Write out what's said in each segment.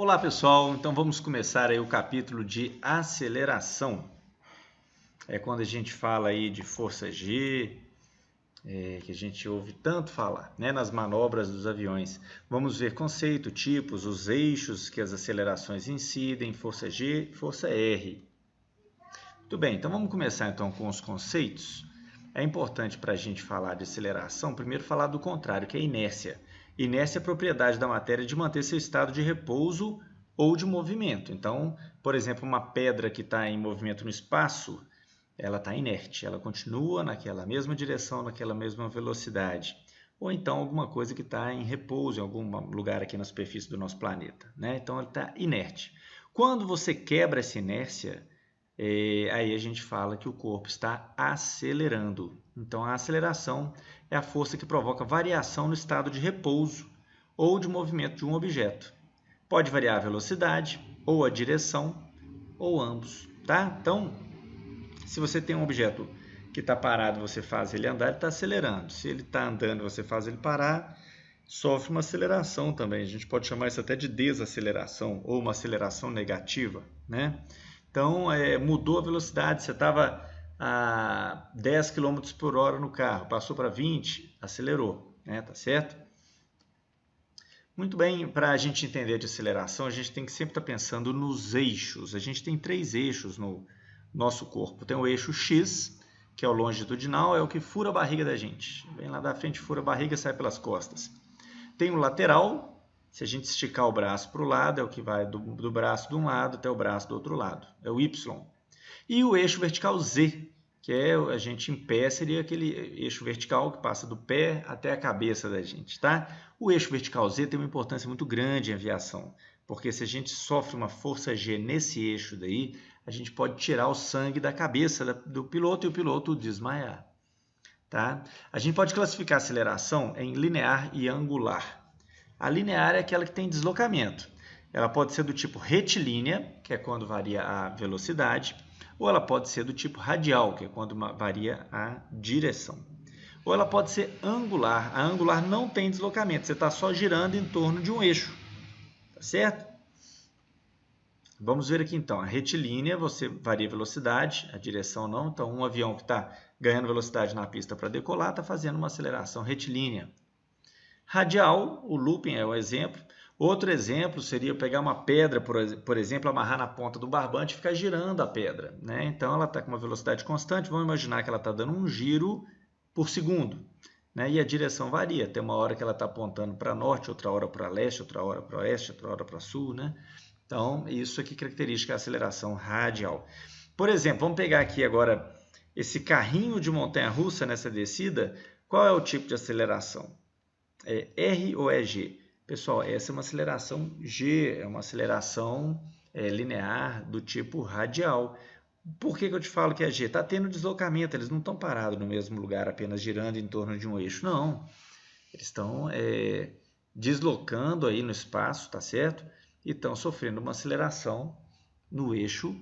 Olá pessoal, então vamos começar aí o capítulo de aceleração. É quando a gente fala aí de força G, que a gente ouve tanto falar, né, nas manobras dos aviões. Vamos ver conceito, tipos, os eixos que as acelerações incidem, força G e força R. Muito bem, então vamos começar então com os conceitos. É importante para a gente falar de aceleração, primeiro falar do contrário, que é inércia. Inércia é a propriedade da matéria de manter seu estado de repouso ou de movimento. Então, por exemplo, uma pedra que está em movimento no espaço, ela está inerte, ela continua naquela mesma direção, naquela mesma velocidade. Ou então alguma coisa que está em repouso em algum lugar aqui na superfície do nosso planeta, né? Então, ela está inerte. Quando você quebra essa inércia, aí a gente fala que o corpo está acelerando. Então, a aceleração é a força que provoca variação no estado de repouso ou de movimento de um objeto. Pode variar a velocidade, ou a direção, ou ambos, tá? Então, se você tem um objeto que está parado e você faz ele andar, ele está acelerando. Se ele está andando e você faz ele parar, sofre uma aceleração também. A gente pode chamar isso até de desaceleração, ou uma aceleração negativa, né? Então, mudou a velocidade, você estava a 10 km por hora no carro, passou para 20, acelerou, né? Tá certo? Muito bem, para a gente entender de aceleração, a gente tem que sempre estar pensando nos eixos. A gente tem 3 eixos no nosso corpo. Tem o eixo X, que é o longitudinal, é o que fura a barriga da gente. Vem lá da frente, fura a barriga e sai pelas costas. Tem o lateral. Se a gente esticar o braço para o lado, é o que vai do braço de um lado até o braço do outro lado. É o Y. E o eixo vertical Z, que é a gente em pé, seria aquele eixo vertical que passa do pé até a cabeça da gente, tá? O eixo vertical Z tem uma importância muito grande em aviação, porque se a gente sofre uma força G nesse eixo daí, a gente pode tirar o sangue da cabeça do piloto e o piloto desmaiar, tá? A gente pode classificar a aceleração em linear e angular. A linear é aquela que tem deslocamento. Ela pode ser do tipo retilínea, que é quando varia a velocidade, ou ela pode ser do tipo radial, que é quando varia a direção. Ou ela pode ser angular. A angular não tem deslocamento, você está só girando em torno de um eixo. Tá certo? Vamos ver aqui então. A retilínea, você varia a velocidade, a direção não. Então, um avião que está ganhando velocidade na pista para decolar está fazendo uma aceleração retilínea. Radial, o looping é o exemplo. Outro exemplo seria pegar uma pedra, por exemplo, amarrar na ponta do barbante e ficar girando a pedra, né? Então, ela está com uma velocidade constante. Vamos imaginar que ela está dando um giro por segundo, né? E a direção varia. Tem uma hora que ela está apontando para norte, outra hora para leste, outra hora para oeste, outra hora para sul, né? Então, isso aqui caracteriza a aceleração radial. Por exemplo, vamos pegar aqui agora esse carrinho de montanha-russa nessa descida. Qual é o tipo de aceleração? É R ou é G? Pessoal, essa é uma aceleração G, é uma aceleração linear do tipo radial. Por que eu te falo que é G? Está tendo deslocamento, eles não estão parados no mesmo lugar, apenas girando em torno de um eixo, não. Eles estão deslocando aí no espaço, tá certo? E estão sofrendo uma aceleração no eixo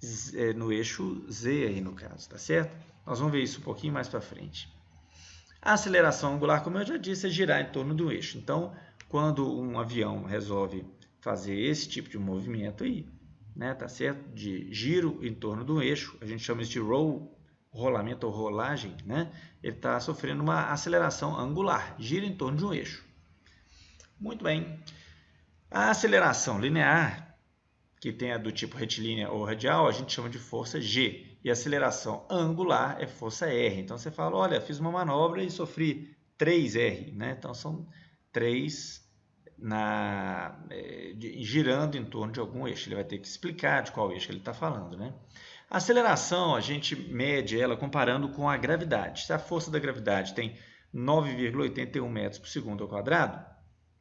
Z aí no caso, tá certo? Nós vamos ver isso um pouquinho mais para frente. A aceleração angular, como eu já disse, é girar em torno do eixo. Então, quando um avião resolve fazer esse tipo de movimento aí, né, tá certo? De giro em torno do eixo, a gente chama isso de rolamento ou rolagem, né? Ele está sofrendo uma aceleração angular, gira em torno de um eixo. Muito bem. A aceleração linear, que tem a do tipo retilínea ou radial, a gente chama de força G. E a aceleração angular é força R. Então, você fala, olha, fiz uma manobra e sofri 3R, né? Então, são 3 girando em torno de algum eixo. Ele vai ter que explicar de qual eixo ele está falando, né? A aceleração, a gente mede ela comparando com a gravidade. Se a força da gravidade tem 9,81 metros por segundo ao quadrado,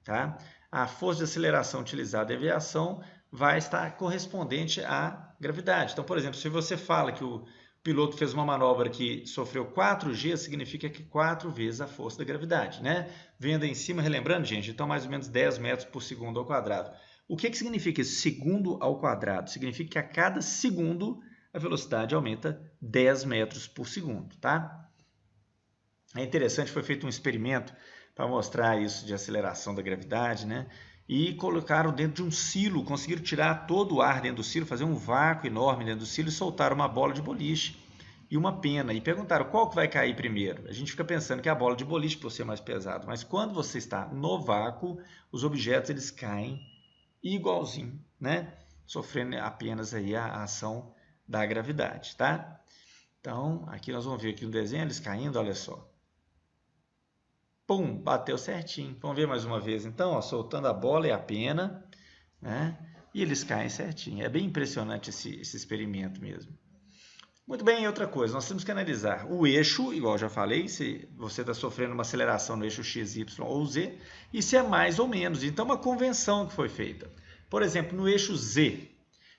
tá? A força de aceleração utilizada em aviação vai estar correspondente à gravidade. Então, por exemplo, se você fala que o piloto fez uma manobra que sofreu 4G, significa que 4 vezes a força da gravidade, né? Vendo em cima, relembrando, gente, então mais ou menos 10 metros por segundo ao quadrado. O que significa isso? Segundo ao quadrado. Significa que a cada segundo a velocidade aumenta 10 metros por segundo, tá? É interessante, foi feito um experimento para mostrar isso de aceleração da gravidade, né? e colocaram dentro de um silo, conseguiram tirar todo o ar dentro do silo, fazer um vácuo enorme dentro do silo e soltaram uma bola de boliche e uma pena. E perguntaram qual que vai cair primeiro. A gente fica pensando que é a bola de boliche por ser mais pesado, mas quando você está no vácuo, os objetos eles caem igualzinho, né? Sofrendo apenas aí a ação da gravidade, tá? Então, aqui nós vamos ver aqui no desenho, eles caindo, olha só. Pum, bateu certinho. Vamos ver mais uma vez, então, ó, soltando a bola e a pena, né? E eles caem certinho. É bem impressionante esse experimento mesmo. Muito bem, outra coisa, nós temos que analisar o eixo, igual eu já falei, se você está sofrendo uma aceleração no eixo x, y ou z, e se é mais ou menos. Então, uma convenção que foi feita. Por exemplo, no eixo z,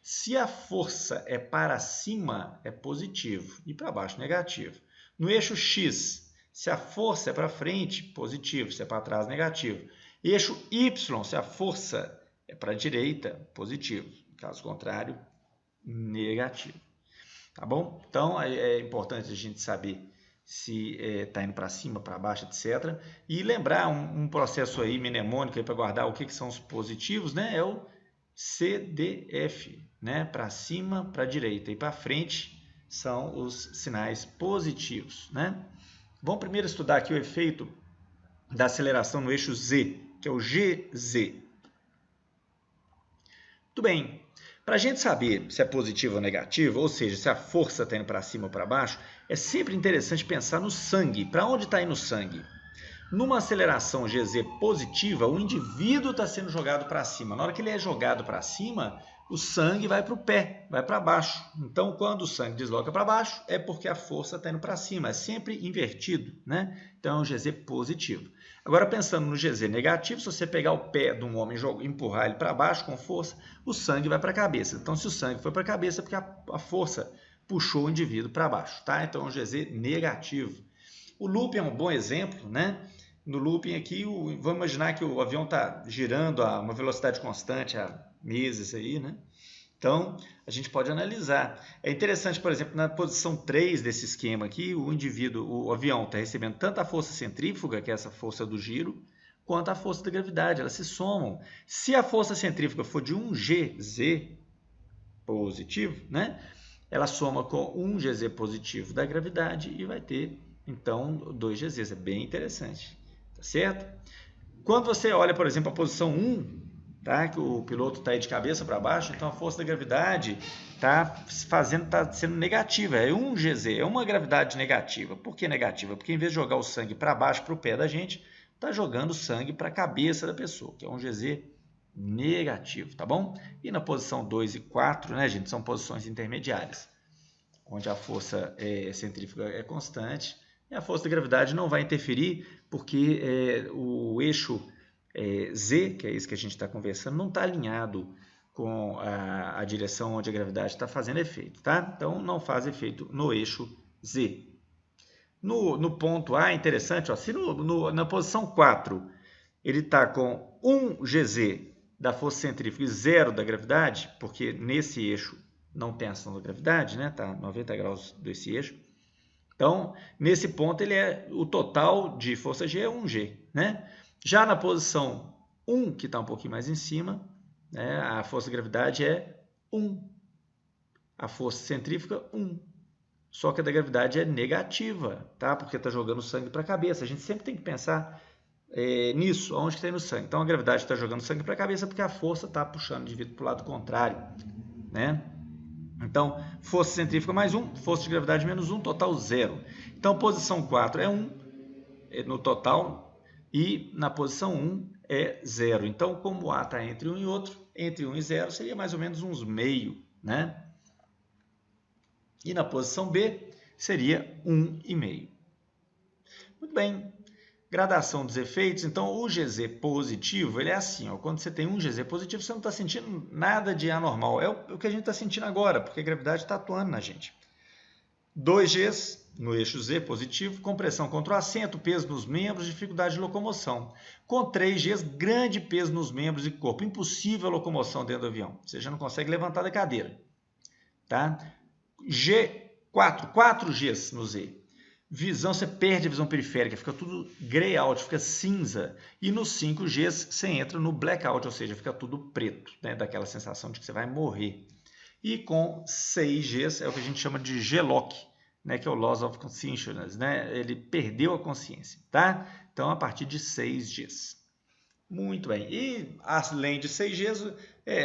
se a força é para cima, é positivo, e para baixo, negativo. No eixo x, se a força é para frente, positivo, se é para trás, negativo. Eixo y, se a força é para a direita, positivo. Caso contrário, negativo. Tá bom? Então, é importante a gente saber se está indo para cima, para baixo, etc. E lembrar um processo aí mnemônico para guardar o que são os positivos, né? É o CDF, né? Para cima, para a direita e para frente são os sinais positivos, né? Vamos primeiro estudar aqui o efeito da aceleração no eixo Z, que é o GZ. Muito bem. Para a gente saber se é positivo ou negativo, ou seja, se a força está indo para cima ou para baixo, é sempre interessante pensar no sangue. Para onde está indo o sangue? Numa aceleração GZ positiva, o indivíduo está sendo jogado para cima. Na hora que ele é jogado para cima, o sangue vai para o pé, vai para baixo. Então, quando o sangue desloca para baixo, é porque a força está indo para cima. É sempre invertido, né? Então, é um GZ positivo. Agora, pensando no GZ negativo, se você pegar o pé de um homem e empurrar ele para baixo com força, o sangue vai para a cabeça. Então, se o sangue foi para a cabeça, é porque a força puxou o indivíduo para baixo, tá? Então, é um GZ negativo. O looping é um bom exemplo, né? No looping aqui, vamos imaginar que o avião está girando a uma velocidade constante há meses aí, né? Então, a gente pode analisar. É interessante, por exemplo, na posição 3 desse esquema aqui, o avião está recebendo tanto a força centrífuga, que é essa força do giro, quanto a força da gravidade. Elas se somam. Se a força centrífuga for de 1 GZ positivo, né? Ela soma com 1 GZ positivo da gravidade e vai ter, então, 2 GZs. É bem interessante. Tá certo? Quando você olha, por exemplo, a posição 1, tá? Que o piloto está aí de cabeça para baixo, então a força da gravidade está sendo negativa, é 1 GZ, é uma gravidade negativa. Por que negativa? Porque em vez de jogar o sangue para baixo, para o pé da gente, está jogando o sangue para a cabeça da pessoa, que é um GZ negativo, tá bom? E na posição 2 e 4, né, gente, são posições intermediárias, onde a força centrífuga é constante, e a força da gravidade não vai interferir, porque o eixo Z, que é isso que a gente está conversando, não está alinhado com a direção onde a gravidade está fazendo efeito, tá? Então, não faz efeito no eixo Z. No ponto A, interessante, ó, se na posição 4 ele está com 1 GZ da força centrífuga e 0 da gravidade, porque nesse eixo não tem ação da gravidade, né? Tá 90 graus desse eixo. Então, nesse ponto, o total de força G é 1G, né? Já na posição 1, que está um pouquinho mais em cima, né, a força da gravidade é 1. A força centrífuga, 1. Só que a da gravidade é negativa, tá? Porque está jogando sangue para a cabeça. A gente sempre tem que pensar nisso, onde está indo o sangue. Então, a gravidade está jogando sangue para a cabeça porque a força está puxando o indivíduo para o lado contrário, né? Então, força centrífuga mais 1, força de gravidade menos 1, total 0. Então, posição 4 é 1 no total e na posição 1 é 0. Então, como o A está entre um e outro, entre 1 e 0 seria mais ou menos uns meio, né? E na posição B seria 1,5. Muito bem. Gradação dos efeitos, então o GZ positivo, ele é assim, ó, quando você tem um GZ positivo, você não está sentindo nada de anormal, é o que a gente está sentindo agora, porque a gravidade está atuando na gente. 2 Gs no eixo Z positivo, compressão contra o assento, peso nos membros, dificuldade de locomoção. Com 3 Gs, grande peso nos membros e corpo, impossível a locomoção dentro do avião, você já não consegue levantar da cadeira. Tá? 4 Gs no Z. Visão, você perde a visão periférica, fica tudo grey out, fica cinza. E nos 5Gs você entra no blackout, ou seja, fica tudo preto, né? Daquela sensação de que você vai morrer. E com 6Gs é o que a gente chama de G-LOC, né? Que é o Loss of Consciousness, né? Ele perdeu a consciência, tá? Então, a partir de 6Gs. Muito bem. E além de 6Gs,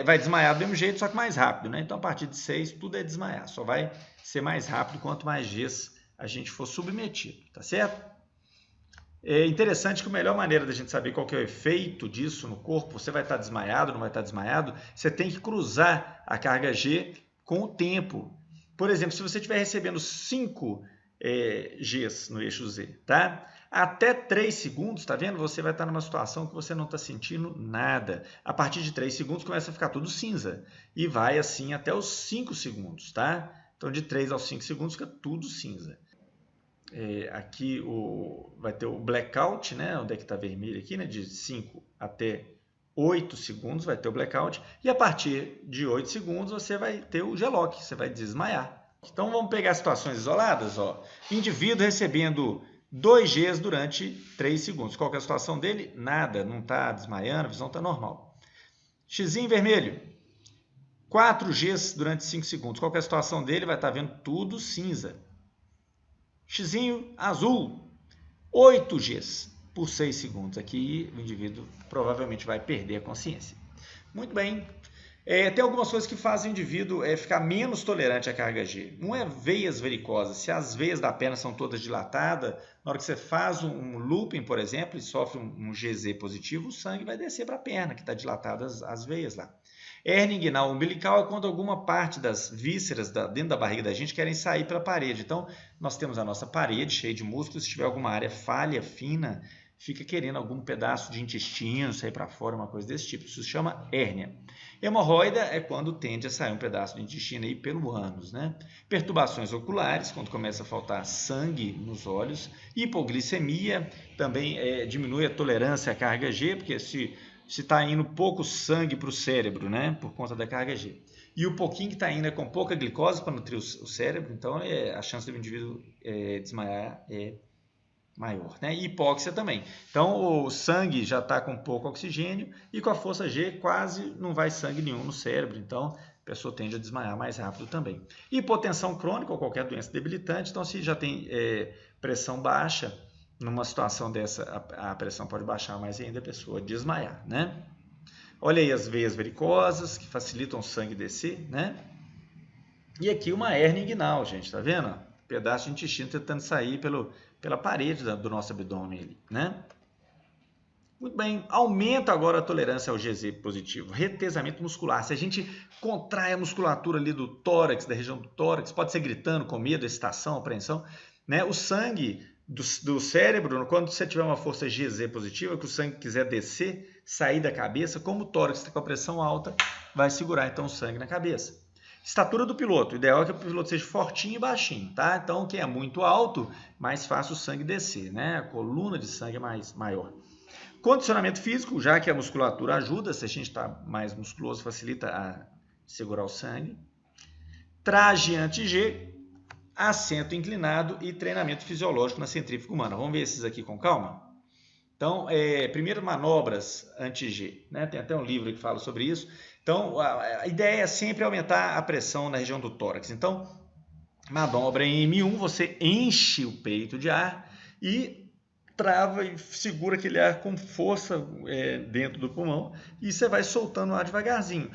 vai desmaiar do mesmo jeito, só que mais rápido, né? Então, a partir de 6, tudo é desmaiar. Só vai ser mais rápido quanto mais Gs a gente for submetido, tá certo? É interessante que a melhor maneira da gente saber qual que é o efeito disso no corpo, você vai estar desmaiado, não vai estar desmaiado, você tem que cruzar a carga G com o tempo. Por exemplo, se você estiver recebendo 5 Gs no eixo Z, tá? Até 3 segundos, tá vendo? Você vai estar numa situação que você não está sentindo nada. A partir de 3 segundos começa a ficar tudo cinza. E vai assim até os 5 segundos, tá? Então, de 3 aos 5 segundos fica tudo cinza. Aqui vai ter o blackout, né? Onde é que está vermelho aqui, né? De 5 até 8 segundos vai ter o blackout. E a partir de 8 segundos você vai ter o G-LOC, você vai desmaiar. Então, vamos pegar situações isoladas. Ó. Indivíduo recebendo 2 Gs durante 3 segundos. Qual que é a situação dele? Nada, não está desmaiando, a visão está normal. Xzinho vermelho, 4 Gs durante 5 segundos. Qual que é a situação dele? Vai estar vendo tudo cinza. Xzinho azul, 8 Gs por 6 segundos. Aqui o indivíduo provavelmente vai perder a consciência. Muito bem. Tem algumas coisas que fazem o indivíduo ficar menos tolerante à carga G. Um é veias varicosas. Se as veias da perna são todas dilatadas, na hora que você faz um looping, por exemplo, e sofre um GZ positivo, o sangue vai descer para a perna, que está dilatada as veias lá. Hérnia inguinal umbilical é quando alguma parte das vísceras dentro da barriga da gente querem sair pela parede. Então, nós temos a nossa parede cheia de músculos. Se tiver alguma área falha, fina, fica querendo algum pedaço de intestino sair para fora, uma coisa desse tipo. Isso se chama hérnia. Hemorroida é quando tende a sair um pedaço de intestino aí pelo ânus, né? Perturbações oculares, quando começa a faltar sangue nos olhos. Hipoglicemia também diminui a tolerância à carga G, porque se está indo pouco sangue para o cérebro, né? Por conta da carga G. E o pouquinho que está indo é com pouca glicose para nutrir o cérebro, então a chance do indivíduo desmaiar é maior, né? E hipóxia também. Então, o sangue já está com pouco oxigênio e com a força G quase não vai sangue nenhum no cérebro, então a pessoa tende a desmaiar mais rápido também. Hipotensão crônica ou qualquer doença debilitante, então se já tem pressão baixa, numa situação dessa a pressão pode baixar mais ainda, a pessoa desmaiar, né? Olha aí as veias varicosas que facilitam o sangue descer, né? E aqui uma hérnia inguinal, gente, tá vendo? Pedaço de intestino tentando sair pela parede do nosso abdômen ali, né? Muito bem, aumenta agora a tolerância ao GZ positivo, retesamento muscular. Se a gente contrai a musculatura ali do tórax, da região do tórax, pode ser gritando, com medo, excitação, apreensão, né? O sangue do cérebro, quando você tiver uma força GZ positiva, que o sangue quiser descer, sair da cabeça, como o tórax está com a pressão alta, vai segurar então o sangue na cabeça. Estatura do piloto. O ideal é que o piloto seja fortinho e baixinho, tá? Então, quem é muito alto, mais fácil o sangue descer, né? A coluna de sangue é maior. Condicionamento físico, já que a musculatura ajuda, se a gente está mais musculoso, facilita a segurar o sangue. Traje anti-G, assento inclinado e treinamento fisiológico na centrífuga humana. Vamos ver esses aqui com calma? Então, primeiro manobras anti-G, né? Tem até um livro que fala sobre isso. Então, a ideia é sempre aumentar a pressão na região do tórax. Então, manobra em M1, você enche o peito de ar e trava e segura aquele ar com força dentro do pulmão e você vai soltando o ar devagarzinho,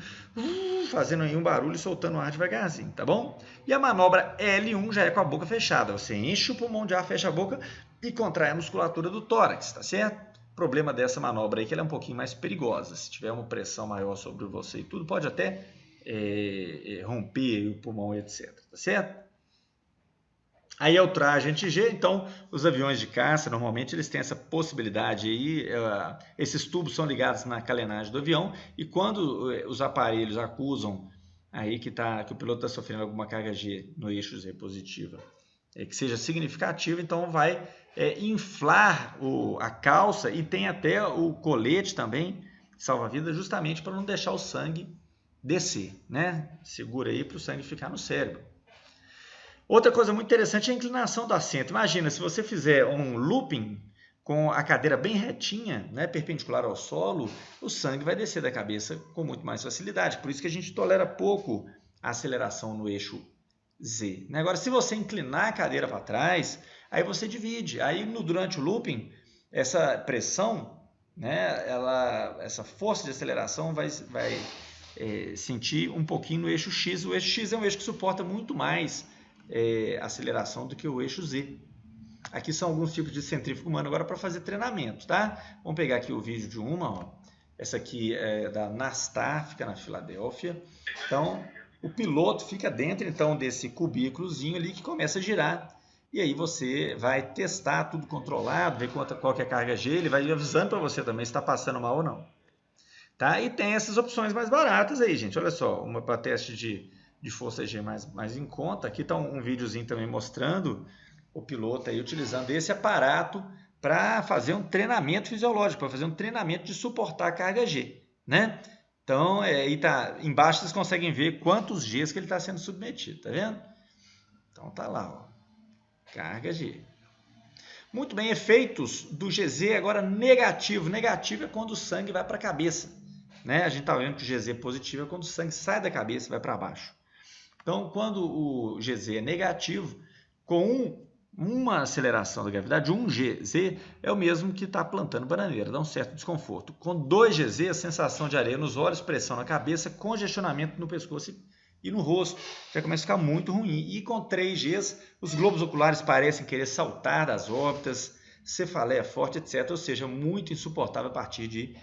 fazendo aí um barulho e soltando o ar devagarzinho, tá bom? E a manobra L1 já é com a boca fechada, você enche o pulmão de ar, fecha a boca e contrai a musculatura do tórax, tá certo? O problema dessa manobra aí é que ela é um pouquinho mais perigosa, se tiver uma pressão maior sobre você e tudo, pode até romper o pulmão, etc, tá certo? Aí é o traje anti-G, então os aviões de caça, normalmente eles têm essa possibilidade aí, esses tubos são ligados na carenagem do avião e quando os aparelhos acusam aí que o piloto está sofrendo alguma carga G no eixo Z positiva, que seja significativa, então vai inflar a calça e tem até o colete também, salva-vida, justamente para não deixar o sangue descer, né? Segura aí para o sangue ficar no cérebro. Outra coisa muito interessante é a inclinação do assento. Imagina, se você fizer um looping com a cadeira bem retinha, né, perpendicular ao solo, o sangue vai descer da cabeça com muito mais facilidade. Por isso que a gente tolera pouco a aceleração no eixo Z. Agora, se você inclinar a cadeira para trás, aí você divide. Aí, durante o looping, essa pressão, né, essa força de aceleração vai sentir um pouquinho no eixo X. O eixo X é um eixo que suporta muito mais aceleração do que o eixo Z. Aqui são alguns tipos de centrífuga humana agora para fazer treinamento, tá? Vamos pegar aqui o vídeo de uma, ó. Essa aqui é da Nastar, fica na Filadélfia. Então, o piloto fica dentro então desse cubículozinho ali que começa a girar. E aí você vai testar tudo controlado, ver qual que é a carga G, ele vai avisando para você também se está passando mal ou não. Tá? E tem essas opções mais baratas aí, gente. Olha só, uma para teste de força G mais em conta. Aqui está um videozinho também mostrando o piloto aí utilizando esse aparato para fazer um treinamento fisiológico, para fazer um treinamento de suportar a carga G, né? Então, aí tá, embaixo vocês conseguem ver quantos Gs que ele está sendo submetido, tá vendo? Então tá lá, ó, carga G. Muito bem, efeitos do GZ agora negativo. Negativo é quando o sangue vai para a cabeça, né? A gente está vendo que o GZ positivo é quando o sangue sai da cabeça e vai para baixo. Então, quando o GZ é negativo, com uma aceleração da gravidade, 1 GZ é o mesmo que está plantando bananeira, dá um certo desconforto. Com 2 GZ, a sensação de areia nos olhos, pressão na cabeça, congestionamento no pescoço e no rosto, já começa a ficar muito ruim. E com 3 Gs, os globos oculares parecem querer saltar das órbitas, cefaleia forte, etc. Ou seja, muito insuportável a partir de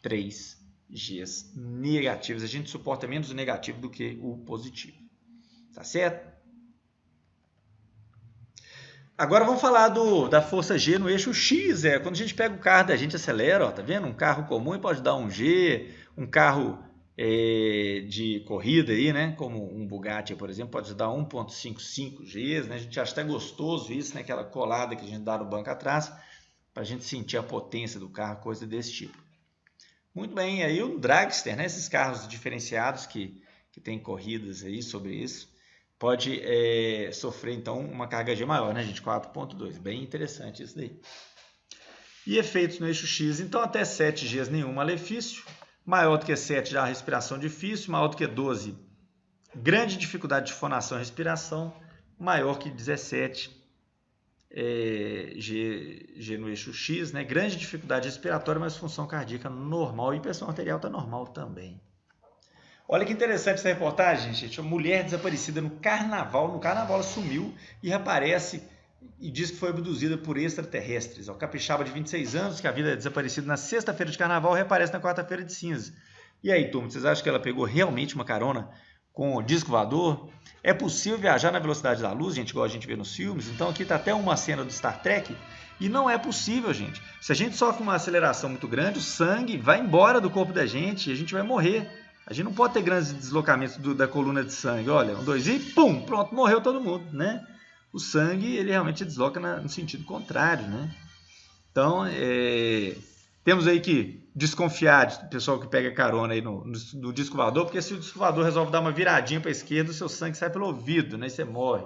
3 Gs negativos. A gente suporta menos o negativo do que o positivo. Tá certo? Agora vamos falar da força G no eixo X. Quando a gente pega o carro da gente acelera, ó, tá vendo? Um carro comum pode dar um G, um carro de corrida aí, né? Como um Bugatti, por exemplo, pode dar 1,55 Gs, né? A gente acha até gostoso isso, né? Aquela colada que a gente dá no banco atrás, para a gente sentir a potência do carro, coisa desse tipo. Muito bem, aí o dragster, né? Esses carros diferenciados que tem corridas aí sobre isso, pode sofrer, então, uma carga G maior, né, gente? 4,2. Bem interessante isso daí. E efeitos no eixo X, então, até 7 Gs nenhum malefício. Maior do que 7 já a respiração difícil. Maior do que 12, grande dificuldade de fonação e respiração. Maior que 17 G no eixo X, né? Grande dificuldade respiratória, mas função cardíaca normal. E pressão arterial está normal também. Olha que interessante essa reportagem, gente. Uma mulher desaparecida no carnaval. No carnaval ela sumiu e reaparece e diz que foi abduzida por extraterrestres. O capixaba de 26 anos, que a vida é desaparecida na sexta-feira de carnaval, reaparece na quarta-feira de cinza. E aí, turma, vocês acham que ela pegou realmente uma carona com o disco voador? É possível viajar na velocidade da luz, gente, igual a gente vê nos filmes? Então aqui está até uma cena do Star Trek. E não é possível, gente. Se a gente sofre uma aceleração muito grande, o sangue vai embora do corpo da gente e a gente vai morrer. A gente não pode ter grandes deslocamentos da coluna de sangue. Olha, 1, 2 e pum, pronto, morreu todo mundo, né? O sangue, ele realmente desloca no sentido contrário, né? Então, temos aí que desconfiar do pessoal que pega carona aí no disco voador, porque se o disco voador resolve dar uma viradinha para a esquerda, o seu sangue sai pelo ouvido, né? E você morre.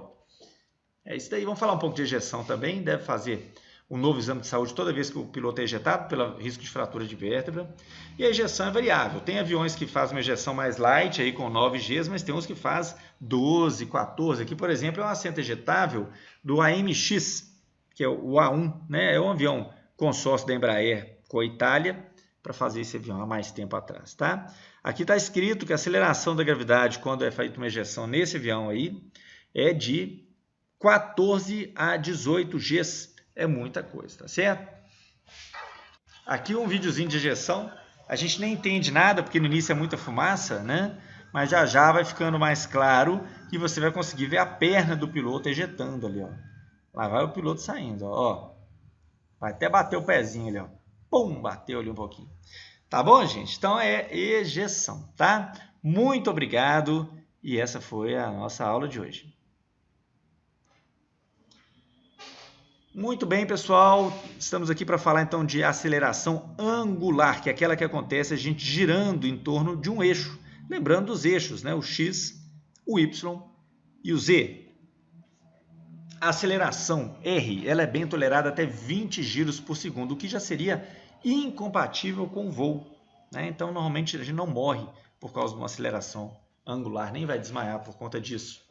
É isso daí. Vamos falar um pouco de ejeção também. Deve fazer um novo exame de saúde toda vez que o piloto é ejetado, pelo risco de fratura de vértebra. E a ejeção é variável. Tem aviões que fazem uma ejeção mais light, aí com 9 Gs, mas tem uns que faz 12, 14. Aqui, por exemplo, é um assento ejetável do AMX, que é o A1, né? É um avião consórcio da Embraer com a Itália, para fazer esse avião há mais tempo atrás, tá? Aqui está escrito que a aceleração da gravidade, quando é feita uma ejeção nesse avião aí, é de 14 a 18 Gs. É muita coisa, tá certo? Aqui um videozinho de ejeção. A gente nem entende nada, porque no início é muita fumaça, né? Mas já vai ficando mais claro que você vai conseguir ver a perna do piloto ejetando ali, ó. Lá vai o piloto saindo, ó. Vai até bater o pezinho ali, ó. Pum, bateu ali um pouquinho. Tá bom, gente? Então é ejeção, tá? Muito obrigado e essa foi a nossa aula de hoje. Muito bem, pessoal, estamos aqui para falar então de aceleração angular, que é aquela que acontece a gente girando em torno de um eixo. Lembrando dos eixos, né? O X, o Y e o Z. A aceleração R, ela é bem tolerada até 20 giros por segundo, o que já seria incompatível com o voo, né? Então, normalmente, a gente não morre por causa de uma aceleração angular, nem vai desmaiar por conta disso.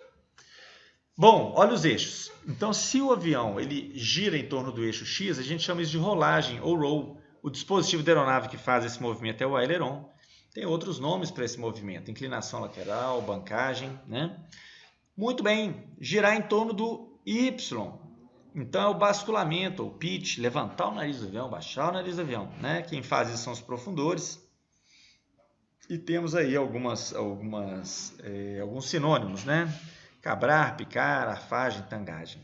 Bom, olha os eixos. Então, se o avião ele gira em torno do eixo X, a gente chama isso de rolagem ou roll. O dispositivo da aeronave que faz esse movimento é o aileron. Tem outros nomes para esse movimento, inclinação lateral, bancagem, né? Muito bem, girar em torno do Y. Então, é o basculamento, o pitch, levantar o nariz do avião, baixar o nariz do avião, né? Quem faz isso são os profundores. E temos aí alguns sinônimos, né? Cabrar, picar, arfagem, tangagem.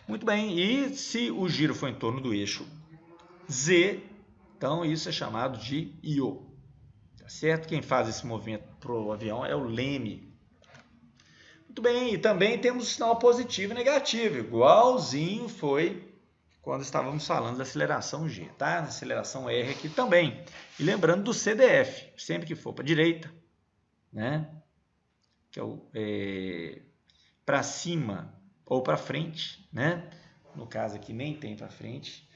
Muito bem, e se o giro for em torno do eixo Z, então isso é chamado de IO. Tá certo? Quem faz esse movimento para o avião é o leme. Muito bem, e também temos o sinal positivo e negativo, igualzinho foi quando estávamos falando da aceleração G, tá? A aceleração R aqui também. E lembrando do CDF, sempre que for para a direita, né? Que é para cima ou para frente, né? No caso aqui nem tem para frente,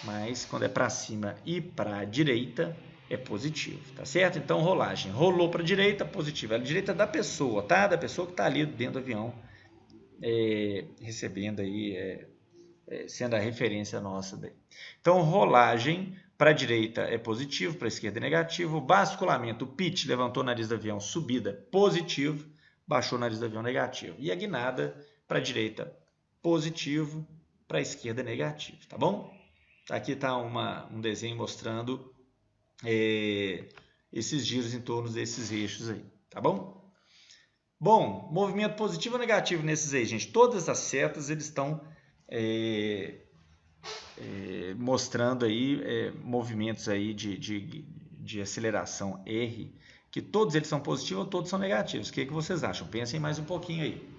mas quando é para cima e para a direita é positivo, tá certo? Então, rolagem. Rolou para a direita, positivo. É a direita da pessoa, tá? Da pessoa que está ali dentro do avião, recebendo aí, sendo a referência nossa daí. Então, rolagem para a direita é positivo, para a esquerda é negativo. Basculamento, pitch, levantou o nariz do avião, subida, positivo. Baixou o nariz do avião, negativo. E a guinada, para a direita, positivo, para a esquerda, negativo, tá bom? Aqui está um desenho mostrando esses giros em torno desses eixos aí, tá bom? Bom, movimento positivo ou negativo nesses aí, gente? Todas as setas, eles estão mostrando aí movimentos aí de aceleração R, que todos eles são positivos ou todos são negativos. O que vocês acham? Pensem mais um pouquinho aí.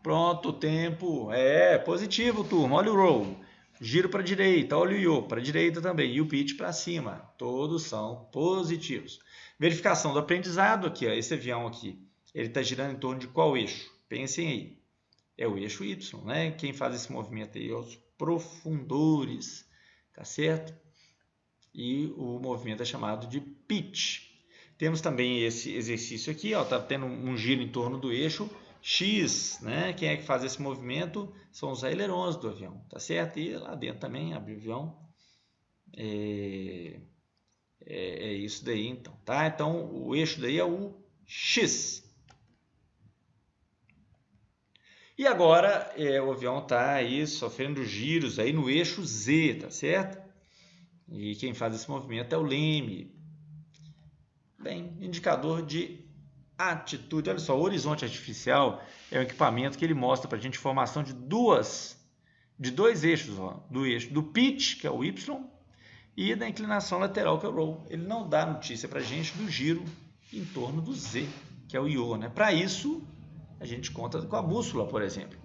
Pronto, o tempo é positivo, turma. Olha o roll. Giro para a direita, olha o yaw, para a direita também. E o pitch para cima. Todos são positivos. Verificação do aprendizado aqui, ó, esse avião aqui. Ele está girando em torno de qual eixo? Pensem aí. É o eixo Y, né? Quem faz esse movimento aí é os profundores, tá certo? E o movimento é chamado de pitch. Temos também esse exercício aqui, ó, tá tendo um giro em torno do eixo X, né? Quem é que faz esse movimento são os ailerons do avião, tá certo? E lá dentro também abre o avião. É isso daí, então, tá? Então, o eixo daí é o X. E agora o avião está aí sofrendo giros aí no eixo Z, tá certo? E quem faz esse movimento é o leme. Bem, indicador de atitude. Olha só, o horizonte artificial é um equipamento que ele mostra para a gente formação de dois eixos, ó, do eixo do pitch, que é o Y, e da inclinação lateral, que é o roll. Ele não dá notícia para a gente do giro em torno do Z, que é o IO, né? Para isso, a gente conta com a bússola, por exemplo.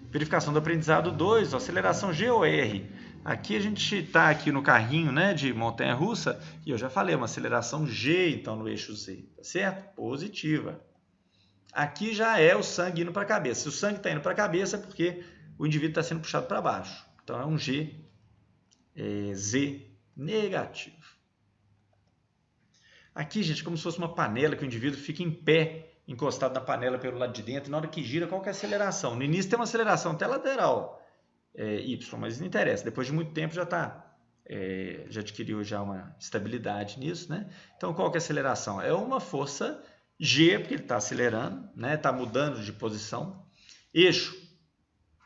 Verificação do aprendizado 2, aceleração G ou R. Aqui a gente está aqui no carrinho, né, de montanha-russa, e eu já falei, uma aceleração G, então, no eixo Z, tá certo? Positiva. Aqui já é o sangue indo para a cabeça. Se o sangue está indo para a cabeça é porque o indivíduo está sendo puxado para baixo. Então, é um G, Z negativo. Aqui, gente, como se fosse uma panela que o indivíduo fica em pé, encostado na panela pelo lado de dentro, e na hora que gira, qual que é a aceleração? No início tem uma aceleração até lateral, Y, mas não interessa, depois de muito tempo já adquiriu já uma estabilidade nisso, né? Então, qual que é a aceleração? É uma força G, porque ele está acelerando, né? Está mudando de posição, eixo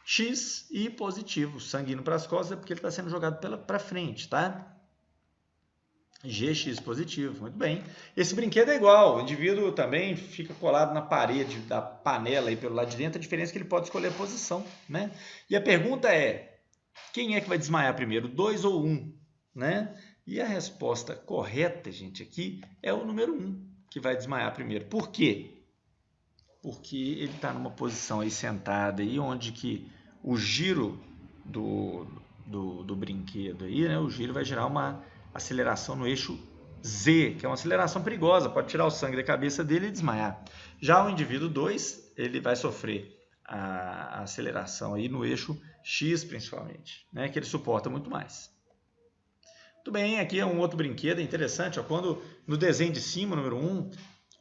X e positivo, sangue indo para as costas, é porque ele está sendo jogado para frente, tá? GX positivo, muito bem. Esse brinquedo é igual, o indivíduo também fica colado na parede da panela aí pelo lado de dentro, a diferença é que ele pode escolher a posição, né? E a pergunta é, quem é que vai desmaiar primeiro, 2 ou 1, né? E a resposta correta, gente, aqui é o número 1, que vai desmaiar primeiro. Por quê? Porque ele está numa posição aí sentada aí, onde que o giro do brinquedo aí, né? O giro vai gerar uma aceleração no eixo Z, que é uma aceleração perigosa, pode tirar o sangue da cabeça dele e desmaiar. Já o indivíduo 2, ele vai sofrer a aceleração aí no eixo X, principalmente, né, que ele suporta muito mais. Muito bem, aqui é um outro brinquedo interessante, ó, quando no desenho de cima, número 1,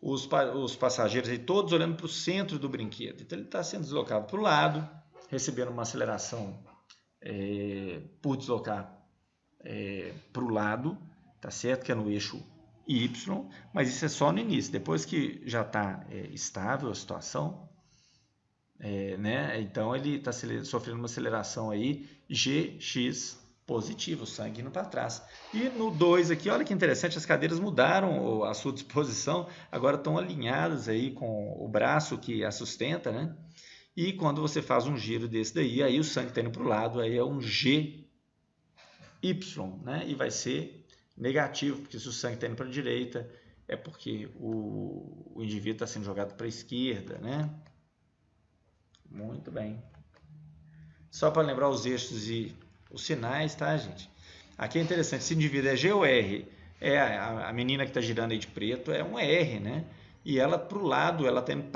os passageiros aí todos olhando para o centro do brinquedo. Então ele está sendo deslocado para o lado, recebendo uma aceleração por deslocar para o lado, tá certo? Que é no eixo Y, mas isso é só no início. Depois que já está estável a situação, né? Então ele está sofrendo uma aceleração aí GX positivo, o sangue indo para trás. E no 2 aqui, olha que interessante, as cadeiras mudaram a sua disposição, agora estão alinhadas aí com o braço que a sustenta, né? E quando você faz um giro desse daí, aí o sangue está indo para o lado, aí é um GY, né? E vai ser negativo, porque se o sangue está indo para a direita, é porque o indivíduo está sendo jogado para a esquerda, né? Muito bem. Só para lembrar os eixos e os sinais, tá, gente? Aqui é interessante, esse indivíduo é G ou R? A menina que está girando aí de preto é um R, né? E ela para o lado, ela está indo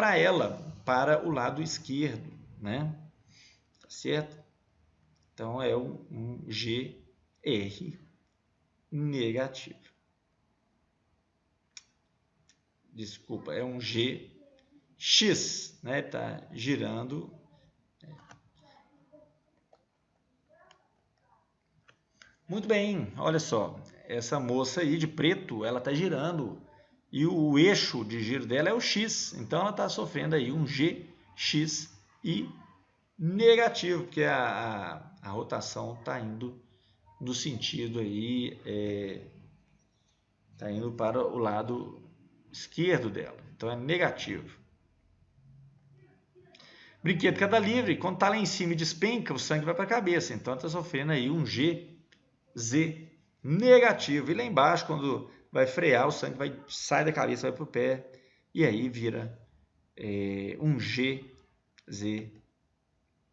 para o lado esquerdo, né? Tá certo? Então é um GR negativo. Desculpa, é um GX, né? Tá girando. Muito bem, olha só, essa moça aí de preto, ela está girando e o eixo de giro dela é o X, então ela está sofrendo aí um GX e negativo, porque a rotação está indo no sentido aí, está indo para o lado esquerdo dela, então é negativo. Brinquedo queda livre, quando está lá em cima e despenca, o sangue vai para a cabeça, então está sofrendo aí um GZ negativo. E lá embaixo, quando vai frear, o sangue sai da cabeça, vai para o pé, e aí vira um GZ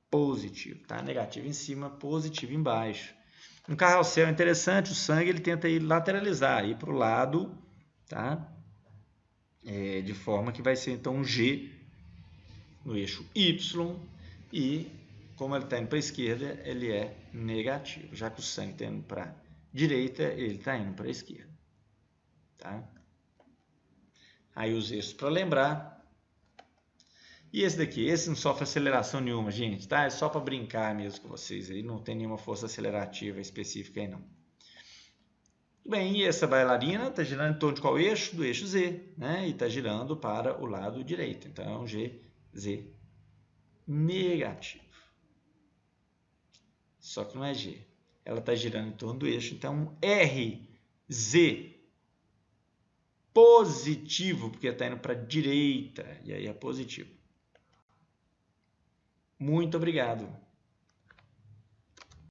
positivo, tá? Negativo em cima, positivo embaixo. No carrossel é interessante, o sangue ele tenta ir lateralizar, ir para o lado, tá? De forma que vai ser então um G no eixo Y, e como ele está indo para a esquerda, ele é negativo. Já que o sangue está indo para a direita, ele está indo para a esquerda. Tá? Aí os eixos para lembrar. E esse daqui, esse não sofre aceleração nenhuma, gente, tá? É só para brincar mesmo com vocês aí, não tem nenhuma força acelerativa específica aí não. Bem, e essa bailarina está girando em torno de qual eixo? Do eixo Z, né? E está girando para o lado direito, então é um GZ negativo. Só que não é G. Ela está girando em torno do eixo, então RZ positivo, porque está indo para a direita, e aí é positivo. Muito obrigado.